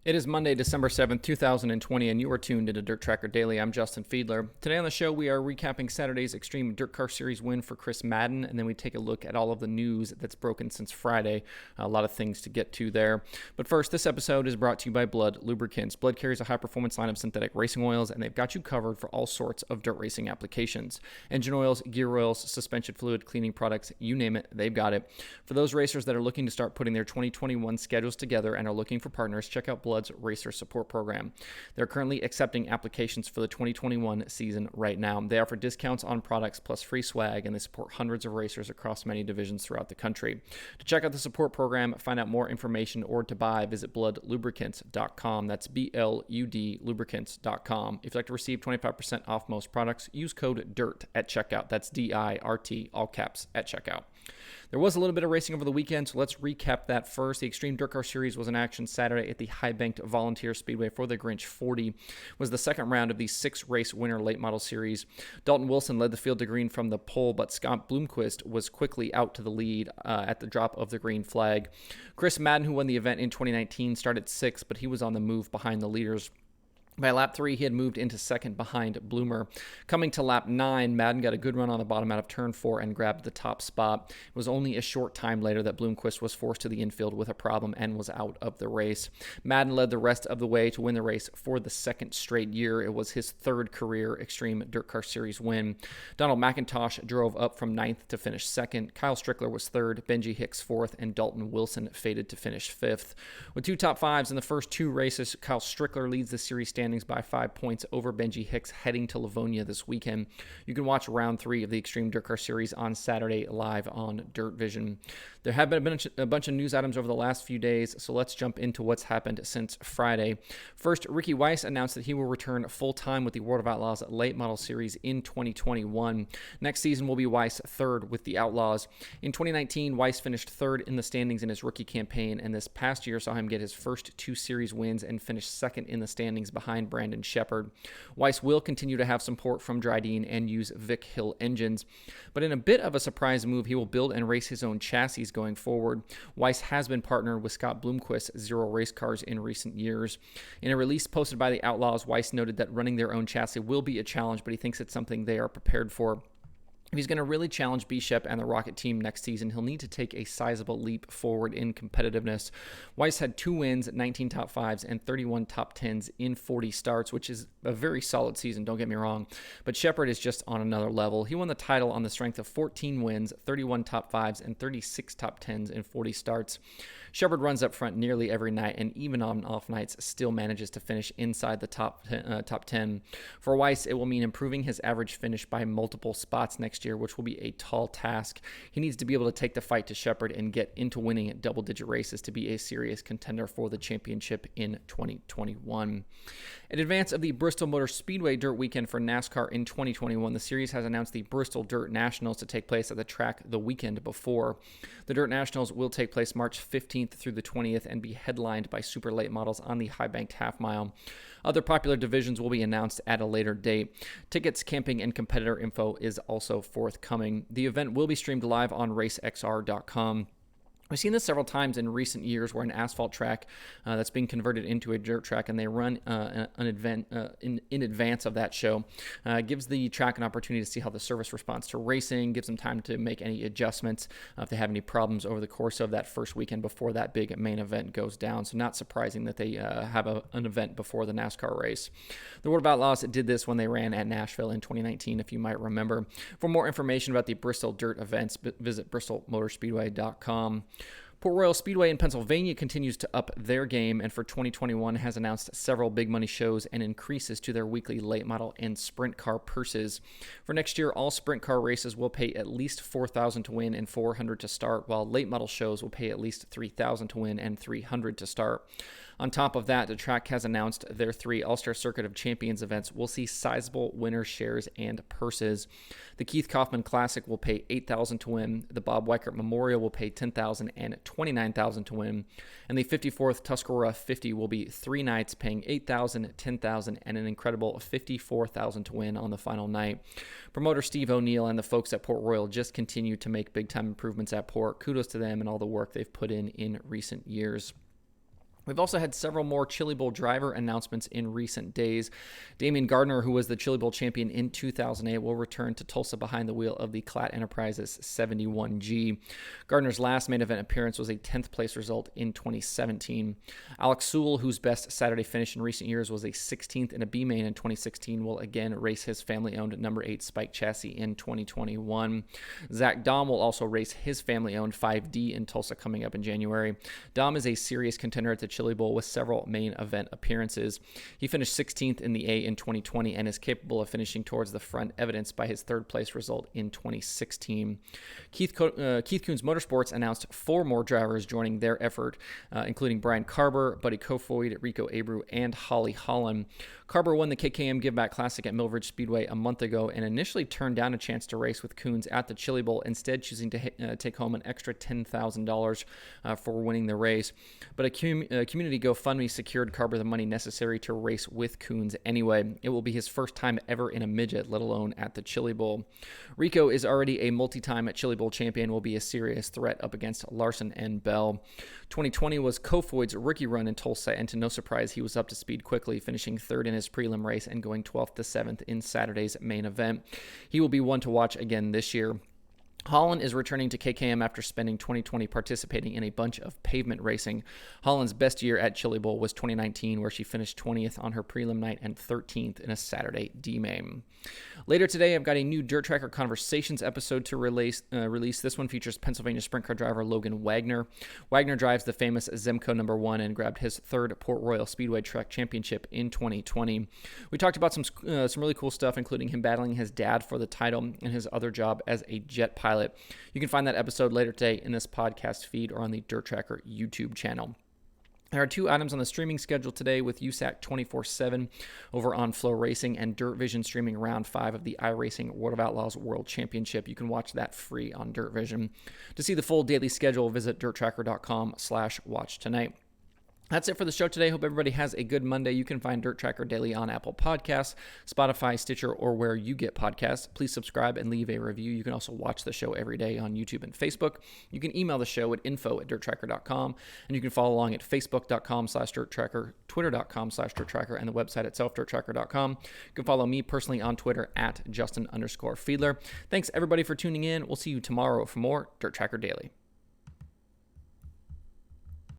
It is Monday, December 7th, 2020, and you are tuned into Dirt Tracker Daily. I'm Justin Fiedler. Today on the show, we are recapping Saturday's Extreme Dirt Car Series win for Chris Madden, and then we take a look at all of the news that's broken since Friday. A lot of things to get to there. But first, this episode is brought to you by Blood Lubricants. Blood carries a high-performance line of synthetic racing oils, and they've got you covered for all sorts of dirt racing applications. Engine oils, gear oils, suspension fluid, cleaning products, you name it, they've got it. For those racers that are looking to start putting their 2021 schedules together and are looking for partners, check out Blood's Racer Support Program. They're currently accepting applications for the 2021 season right now. They offer discounts on products plus free swag, and they support hundreds of racers across many divisions throughout the country. To check out the support program, find out more information, or to buy, visit bloodlubricants.com. That's BLUD lubricants.com. If you'd like to receive 25% off most products, use code DIRT at checkout. That's DIRT, all caps, at checkout. There was a little bit of racing over the weekend, so let's recap that first. The Extreme Dirt Car Series was in action Saturday at the High-Banked Volunteer Speedway for the Grinch 40. It was the second round of the 6-race winter late model series. Dalton Wilson led the field to green from the pole, but Scott Bloomquist was quickly out to the lead at the drop of the green flag. Chris Madden, who won the event in 2019, started 6th, but he was on the move behind the leaders. By lap 3, he had moved into second behind Bloomer. Coming to lap 9, Madden got a good run on the bottom out of turn 4 and grabbed the top spot. It was only a short time later that Bloomquist was forced to the infield with a problem and was out of the race. Madden led the rest of the way to win the race for the second straight year. It was his third career Extreme Dirt Car Series win. Donald McIntosh drove up from 9th to finish second. Kyle Strickler was third, Benji Hicks 4th, and Dalton Wilson faded to finish 5th. With 2 top 5s in the first 2 races, Kyle Strickler leads the series standings by 5 points over Benji Hicks heading to Livonia this weekend. You can watch round 3 of the Extreme Dirt Car Series on Saturday live on Dirt Vision. There have been a bunch of news items over the last few days, so let's jump into what's happened since Friday. First, Ricky Weiss announced that he will return full-time with the World of Outlaws Late Model Series in 2021. Next season will be Weiss third with the Outlaws. In 2019, Weiss finished third in the standings in his rookie campaign, and this past year saw him get his first 2 series wins and finish second in the standings behind Brandon Shepard. Weiss will continue to have support from Dryden and use Vic Hill engines, but in a bit of a surprise move, he will build and race his own chassis going forward. Weiss has been partnered with Scott Bloomquist's Zero race cars in recent years. In a release posted by the Outlaws, Weiss noted that running their own chassis will be a challenge, but he thinks it's something they are prepared for. If he's going to really challenge B-Shep and the Rocket team next season, he'll need to take a sizable leap forward in competitiveness. Weiss had 2 wins, 19 top 5s, and 31 top 10s in 40 starts, which is a very solid season, don't get me wrong. But Shepard is just on another level. He won the title on the strength of 14 wins, 31 top 5s, and 36 top 10s in 40 starts. Shepard runs up front nearly every night, and even on off nights still manages to finish inside the top 10. For Weiss, it will mean improving his average finish by multiple spots next year, which will be a tall task. He needs to be able to take the fight to Shepard and get into winning at double-digit races to be a serious contender for the championship in 2021. In advance of the Bristol Motor Speedway Dirt Weekend for NASCAR in 2021, the series has announced the Bristol Dirt Nationals to take place at the track the weekend before. The Dirt Nationals will take place March 15th through the 20th and be headlined by super late models on the high-banked half mile. Other popular divisions will be announced at a later date. Tickets, camping, and competitor info is also forthcoming. The event will be streamed live on racexr.com. We've seen this several times in recent years where an asphalt track that's being converted into a dirt track, and they run an event in advance of that show. Gives the track an opportunity to see how the service responds to racing, gives them time to make any adjustments if they have any problems over the course of that first weekend before that big main event goes down. So not surprising that they have an event before the NASCAR race. The World of Outlaws did this when they ran at Nashville in 2019, if you might remember. For more information about the Bristol Dirt events, visit bristolmotorspeedway.com. Port Royal Speedway in Pennsylvania continues to up their game, and for 2021 has announced several big money shows and increases to their weekly late model and sprint car purses. For next year, all sprint car races will pay at least $4,000 to win and $400 to start, while late model shows will pay at least $3,000 to win and $300 to start. On top of that, the track has announced their 3 All-Star Circuit of Champions events will see sizable winner shares and purses. The Keith Kaufman Classic will pay $8,000 to win, the Bob Weikert Memorial will pay $10,000 and $29,000 to win, and the 54th Tuscarora 50 will be 3 nights paying $8,000, $10,000, and an incredible $54,000 to win on the final night. Promoter Steve O'Neill and the folks at Port Royal just continue to make big-time improvements at Port. Kudos to them and all the work they've put in recent years. We've also had several more Chili Bowl driver announcements in recent days. Damian Gardner, who was the Chili Bowl champion in 2008, will return to Tulsa behind the wheel of the Klatt Enterprises 71G. Gardner's last main event appearance was a 10th place result in 2017. Alex Sewell, whose best Saturday finish in recent years was a 16th in a B main in 2016, will again race his family-owned number 8 Spike chassis in 2021. Zach Dahm will also race his family-owned 5D in Tulsa coming up in January. Dahm is a serious contender at the Chili Bowl with several main event appearances. He finished 16th in the A in 2020 and is capable of finishing towards the front, evidenced by his third place result in 2016. Keith Kunz Motorsports announced 4 more drivers joining their effort, including Brian Carber, Buddy Kofoid, Rico Abreu, and Holly Holland. Carber won the KKM Give Back Classic at Millridge Speedway a month ago and initially turned down a chance to race with Kunz at the Chili Bowl, instead choosing to take home an extra $10,000 for winning the race. But a community GoFundMe secured Carber the money necessary to race with Kunz anyway. It will be his first time ever in a midget, let alone at the Chili Bowl. Rico is already a multi-time Chili Bowl champion, will be a serious threat up against Larson and Bell. 2020 was Kofoid's rookie run in Tulsa, and to no surprise, he was up to speed quickly, finishing third in his prelim race and going 12th to 7th in Saturday's main event. He will be one to watch again this year. Holland is returning to KKM after spending 2020 participating in a bunch of pavement racing. Holland's best year at Chili Bowl was 2019, where she finished 20th on her prelim night and 13th in a Saturday D-Main. Later today, I've got a new Dirt Tracker Conversations episode to release. This one features Pennsylvania sprint car driver Logan Wagner. Wagner drives the famous Zemco number 1 and grabbed his 3rd Port Royal Speedway Truck Championship in 2020. We talked about some really cool stuff, including him battling his dad for the title and his other job as a jet pilot. You can find that episode later today in this podcast feed or on the Dirt Tracker YouTube channel. There are 2 items on the streaming schedule today with USAC 24/7 over on Flow Racing and Dirt Vision streaming round 5 of the iRacing World of Outlaws World Championship. You can watch that free on Dirt Vision. To see the full daily schedule, visit DirtTracker.com/watch tonight. That's it for the show today. Hope everybody has a good Monday. You can find Dirt Tracker Daily on Apple Podcasts, Spotify, Stitcher, or where you get podcasts. Please subscribe and leave a review. You can also watch the show every day on YouTube and Facebook. You can email the show at info@dirttracker.com, and you can follow along at facebook.com/dirttracker, twitter.com/dirttracker, and the website itself, dirttracker.com. You can follow me personally on Twitter at Justin_Fiedler. Thanks everybody for tuning in. We'll see you tomorrow for more Dirt Tracker Daily.